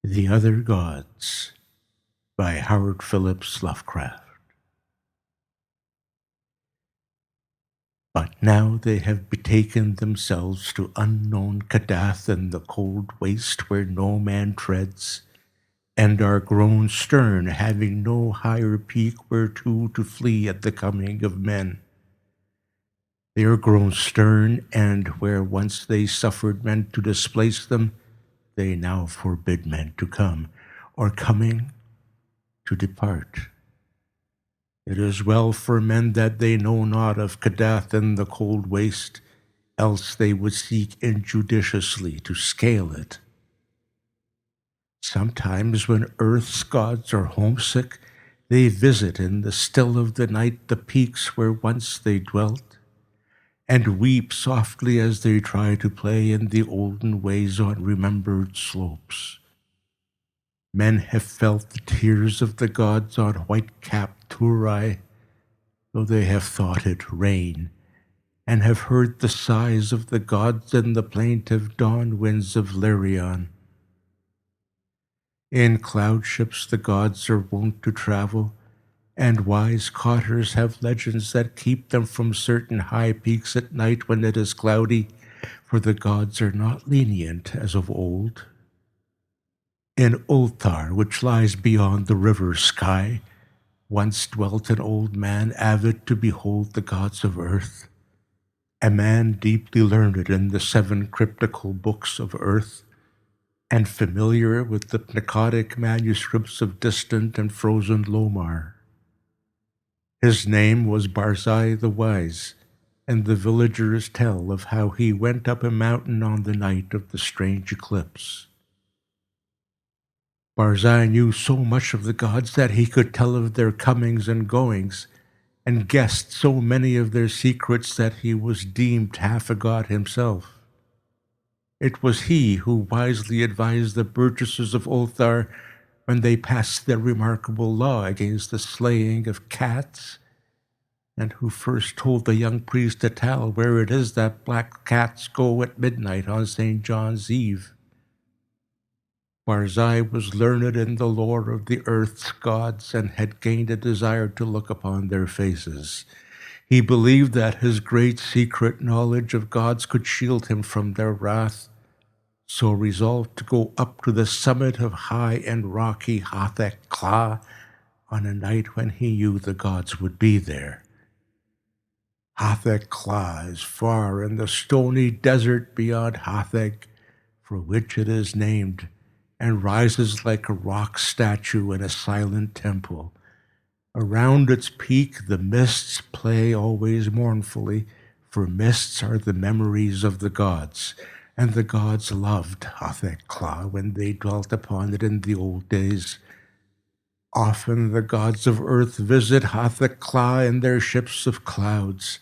The Other Gods by Howard Phillips Lovecraft. But now they have betaken themselves to unknown Kadath and the cold waste where no man treads, and are grown stern, having no higher peak whereto to flee at the coming of men. They are grown stern, and where once they suffered men to displace them, they now forbid men to come, or coming, to depart. It is well for men that they know not of Kadath and the cold waste, else they would seek injudiciously to scale it. Sometimes when earth's gods are homesick, they visit in the still of the night the peaks where once they dwelt, and weep softly as they try to play in the olden ways on remembered slopes. Men have felt the tears of the gods on white-capped Turai, though they have thought it rain, and have heard the sighs of the gods in the plaintive dawn winds of Lirion. In cloud ships the gods are wont to travel, and wise cotters have legends that keep them from certain high peaks at night when it is cloudy, for the gods are not lenient as of old. In Ulthar, which lies beyond the river sky, once dwelt an old man avid to behold the gods of earth, a man deeply learned in the 7 cryptical books of earth, and familiar with the pnakotic manuscripts of distant and frozen Lomar. His name was Barzai the Wise, and the villagers tell of how he went up a mountain on the night of the strange eclipse. Barzai knew so much of the gods that he could tell of their comings and goings, and guessed so many of their secrets that he was deemed half a god himself. It was he who wisely advised the burgesses of Ulthar when they passed their remarkable law against the slaying of cats, and who first told the young priest Atal where it is that black cats go at midnight on St. John's Eve. Barzai was learned in the lore of the earth's gods and had gained a desire to look upon their faces. He believed that his great secret knowledge of gods could shield him from their wrath, so resolved to go up to the summit of high and rocky Hathak Kla on a night when he knew the gods would be there. Hathak Kla is far in the stony desert beyond Hathak, for which it is named, and rises like a rock statue in a silent temple. Around its peak the mists play always mournfully, for mists are the memories of the gods, and the gods loved Hathak Kla when they dwelt upon it in the old days. Often the gods of earth visit Hathak Kla in their ships of clouds,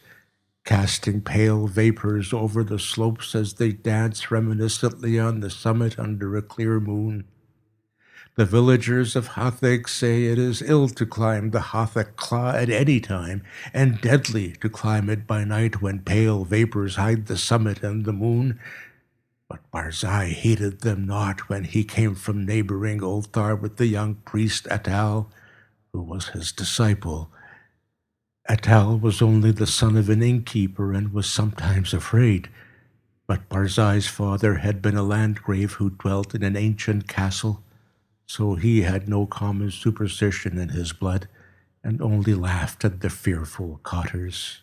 casting pale vapors over the slopes as they dance reminiscently on the summit under a clear moon. The villagers of Hathak say it is ill to climb the Hathak Kla at any time, and deadly to climb it by night when pale vapors hide the summit and the moon. But Barzai heeded them not when he came from neighboring Ulthar with the young priest Atal, who was his disciple. Atal was only the son of an innkeeper and was sometimes afraid, but Barzai's father had been a landgrave who dwelt in an ancient castle, so he had no common superstition in his blood, and only laughed at the fearful cotters.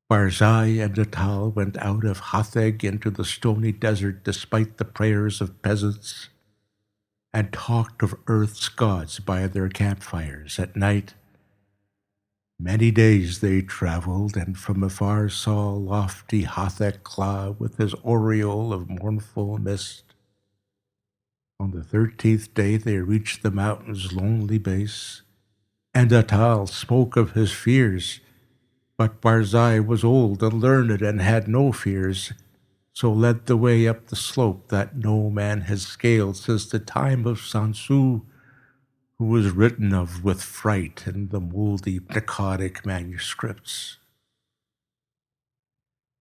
Barzai and Atal went out of Hatheg into the stony desert despite the prayers of peasants, and talked of earth's gods by their campfires at night. Many days they travelled, and from afar saw lofty Hathek Kla with his aureole of mournful mist. On the 13th day they reached the mountain's lonely base, and Atal spoke of his fears, but Barzai was old and learned and had no fears, so led the way up the slope that no man had scaled since the time of Sansu, who was written of with fright in the mouldy Pnakotic manuscripts.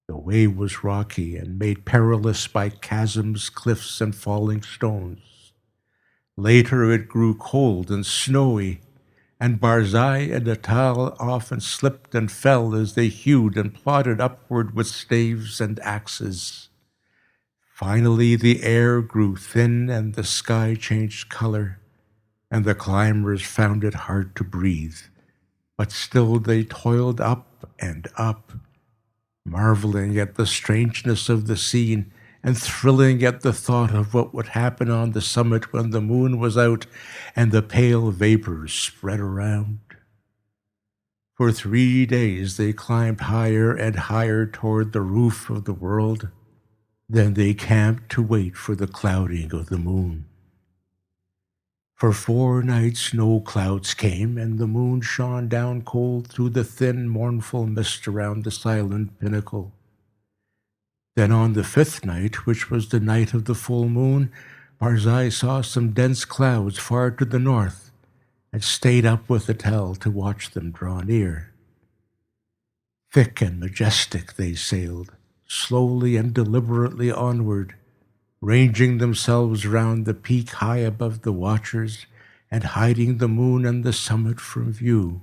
The way was rocky and made perilous by chasms, cliffs, and falling stones. Later it grew cold and snowy, and Barzai and Atal often slipped and fell as they hewed and plodded upward with staves and axes. Finally the air grew thin and the sky changed color, and the climbers found it hard to breathe. But still they toiled up and up, marveling at the strangeness of the scene and thrilling at the thought of what would happen on the summit when the moon was out and the pale vapors spread around. For 3 days they climbed higher and higher toward the roof of the world. Then they camped to wait for the clouding of the moon. For 4 nights no clouds came, and the moon shone down cold through the thin, mournful mist around the silent pinnacle. Then on the 5th night, which was the night of the full moon, Barzai saw some dense clouds far to the north, and stayed up with Atel to watch them draw near. Thick and majestic they sailed, slowly and deliberately onward, ranging themselves round the peak high above the watchers and hiding the moon and the summit from view.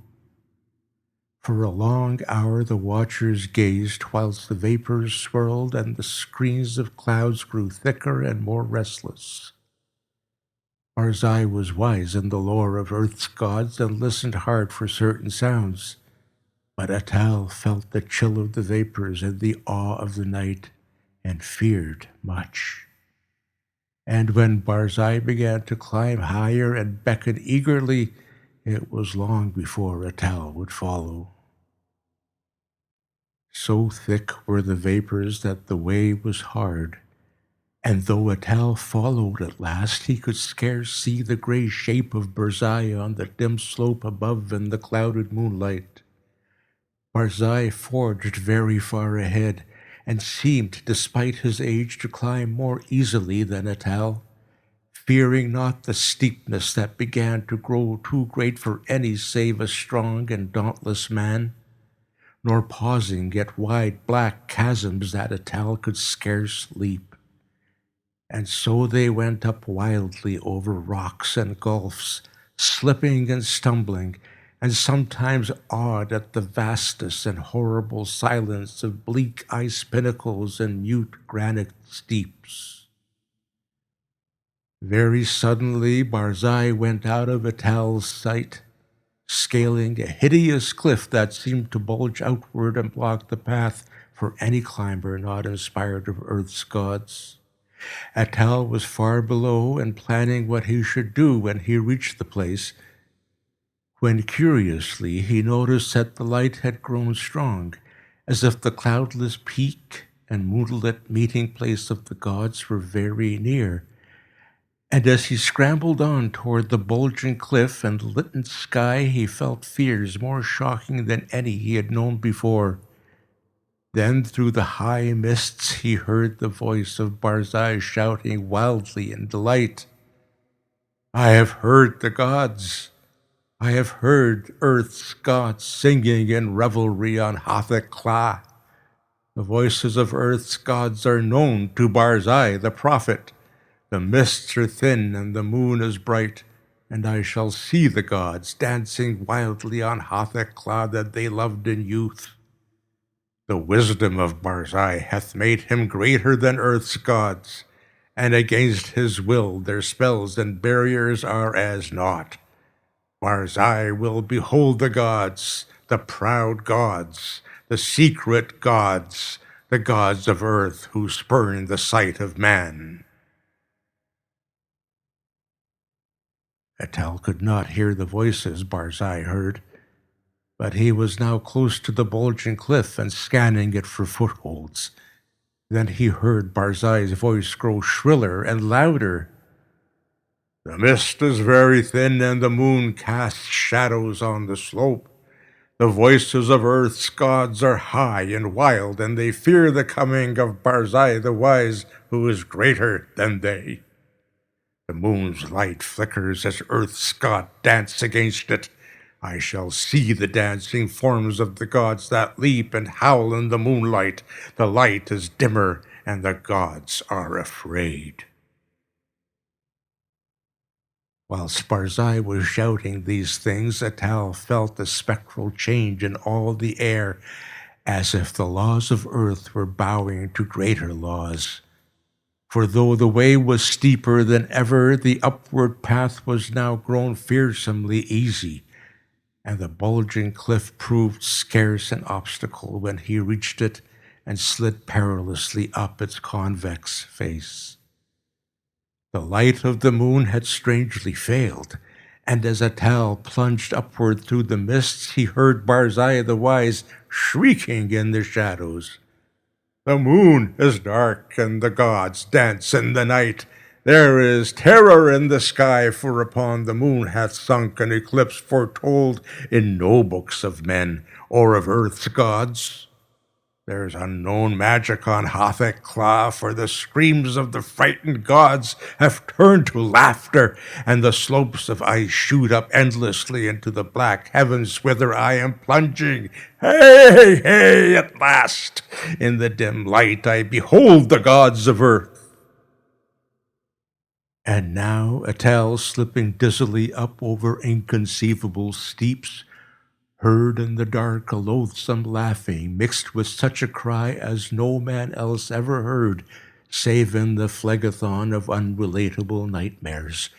For a long hour the watchers gazed whilst the vapors swirled and the screens of clouds grew thicker and more restless. Barzai was wise in the lore of Earth's gods and listened hard for certain sounds, but Atal felt the chill of the vapors and the awe of the night and feared much. And when Barzai began to climb higher and beckon eagerly, it was long before Atal would follow. So thick were the vapors that the way was hard, and though Atal followed at last, he could scarce see the grey shape of Barzai on the dim slope above in the clouded moonlight. Barzai forged very far ahead, and seemed, despite his age, to climb more easily than Atal, fearing not the steepness that began to grow too great for any save a strong and dauntless man, nor pausing at wide black chasms that Atal could scarce leap. And so they went up wildly over rocks and gulfs, slipping and stumbling, and sometimes awed at the vastness and horrible silence of bleak ice pinnacles and mute granite steeps. Very suddenly Barzai went out of Atal's sight, scaling a hideous cliff that seemed to bulge outward and block the path for any climber not inspired of Earth's gods. Atal was far below and planning what he should do when he reached the place, when curiously he noticed that the light had grown strong, as if the cloudless peak and moonlit meeting place of the gods were very near. And as he scrambled on toward the bulging cliff and lit sky, he felt fears more shocking than any he had known before. Then through the high mists he heard the voice of Barzai shouting wildly in delight, "I have heard the gods! I have heard Earth's gods singing in revelry on Hathak Kla. The voices of Earth's gods are known to Barzai the prophet. The mists are thin and the moon is bright, and I shall see the gods dancing wildly on Hathak Kla that they loved in youth. The wisdom of Barzai hath made him greater than Earth's gods, and against his will their spells and barriers are as naught. Barzai will behold the gods, the proud gods, the secret gods, the gods of Earth who spurn the sight of man." Atal could not hear the voices Barzai heard, but he was now close to the bulging cliff and scanning it for footholds. Then he heard Barzai's voice grow shriller and louder. "The mist is very thin and the moon casts shadows on the slope. The voices of Earth's gods are high and wild, and they fear the coming of Barzai the Wise, who is greater than they. The moon's light flickers as Earth's god dance against it. I shall see the dancing forms of the gods that leap and howl in the moonlight. The light is dimmer, and the gods are afraid. While Sparzai was shouting these things, Atal felt a spectral change in all the air, as if the laws of earth were bowing to greater laws. For though the way was steeper than ever, the upward path was now grown fearsomely easy, and the bulging cliff proved scarce an obstacle when he reached it and slid perilously up its convex face. The light of the moon had strangely failed, and as Atal plunged upward through the mists, he heard Barzai the Wise shrieking in the shadows. The moon is dark, and the gods dance in the night. There is terror in the sky, for upon the moon hath sunk an eclipse foretold in no books of men or of earth's gods. There's unknown magic on Hathach Cla, for the screams of the frightened gods have turned to laughter, and the slopes of ice shoot up endlessly into the black heavens whither I am plunging. Hey, hey, at last, in the dim light I behold the gods of earth. And now Atal, slipping dizzily up over inconceivable steeps, heard in the dark a loathsome laughing, mixed with such a cry as no man else ever heard, save in the phlegethon of unrelatable nightmares,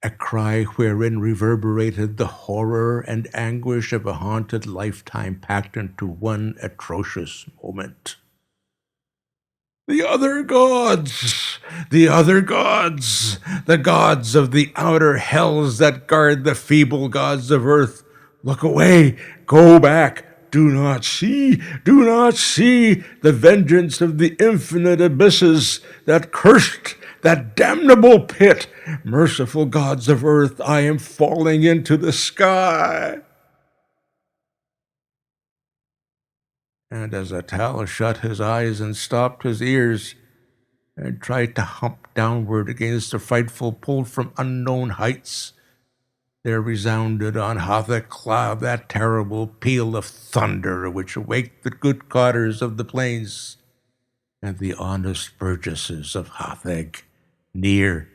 a cry wherein reverberated the horror and anguish of a haunted lifetime packed into one atrocious moment. The other gods! The other gods! The gods of the outer hells that guard the feeble gods of earth! Look away! Go back! Do not see! Do not see! The vengeance of the infinite abysses! That cursed, that damnable pit! Merciful gods of earth, I am falling into the sky! And as Atal shut his eyes and stopped his ears, and tried to hump downward against the frightful pull from unknown heights, there resounded on Hathach Cla that terrible peal of thunder which awaked the good cotters of the plains and the honest burgesses of Hathach, Near,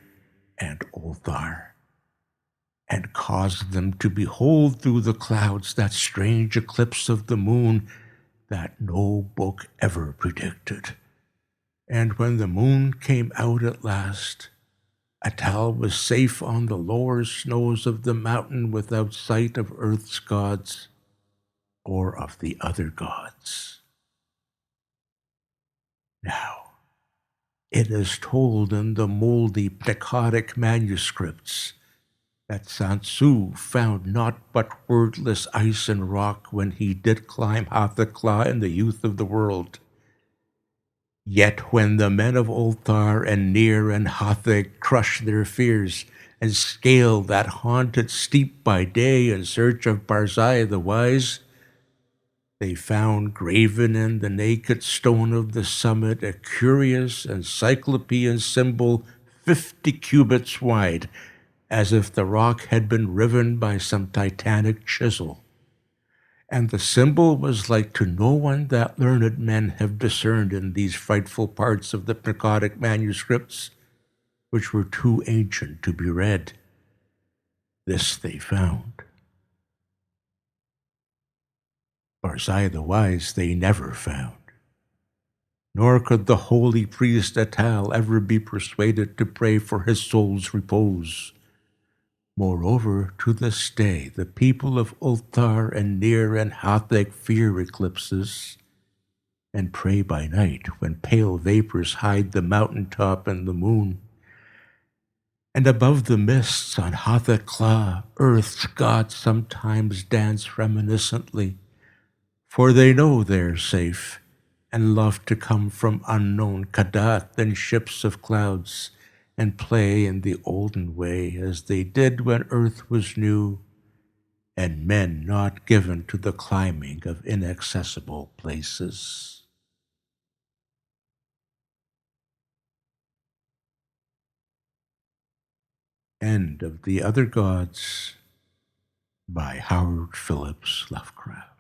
and Ulthar, and caused them to behold through the clouds that strange eclipse of the moon that no book ever predicted. And when the moon came out at last, Atal was safe on the lower snows of the mountain without sight of earth's gods or of the other gods. Now, it is told in the moldy Pnakotic manuscripts that Sansu found naught but wordless ice and rock when he did climb Hathacla in the youth of the world. Yet when the men of Ulthar and Near and Hathach crushed their fears and scaled that haunted steep by day in search of Barzai the Wise, they found graven in the naked stone of the summit a curious encyclopean symbol 50 cubits wide, as if the rock had been riven by some titanic chisel. And the symbol was like to no one that learned men have discerned in these frightful parts of the Pnakotic manuscripts, which were too ancient to be read. This they found. Barzai the Wise they never found, nor could the holy priest Atal ever be persuaded to pray for his soul's repose. Moreover, to this day, the people of Ulthar and Near and Hathach fear eclipses and pray by night when pale vapors hide the mountain top and the moon. And above the mists on Hathach Cla, earth's gods sometimes dance reminiscently, for they know they're safe and love to come from unknown Kadath in ships of clouds and play in the olden way as they did when earth was new and men not given to the climbing of inaccessible places. End of The Other Gods by Howard Phillips Lovecraft.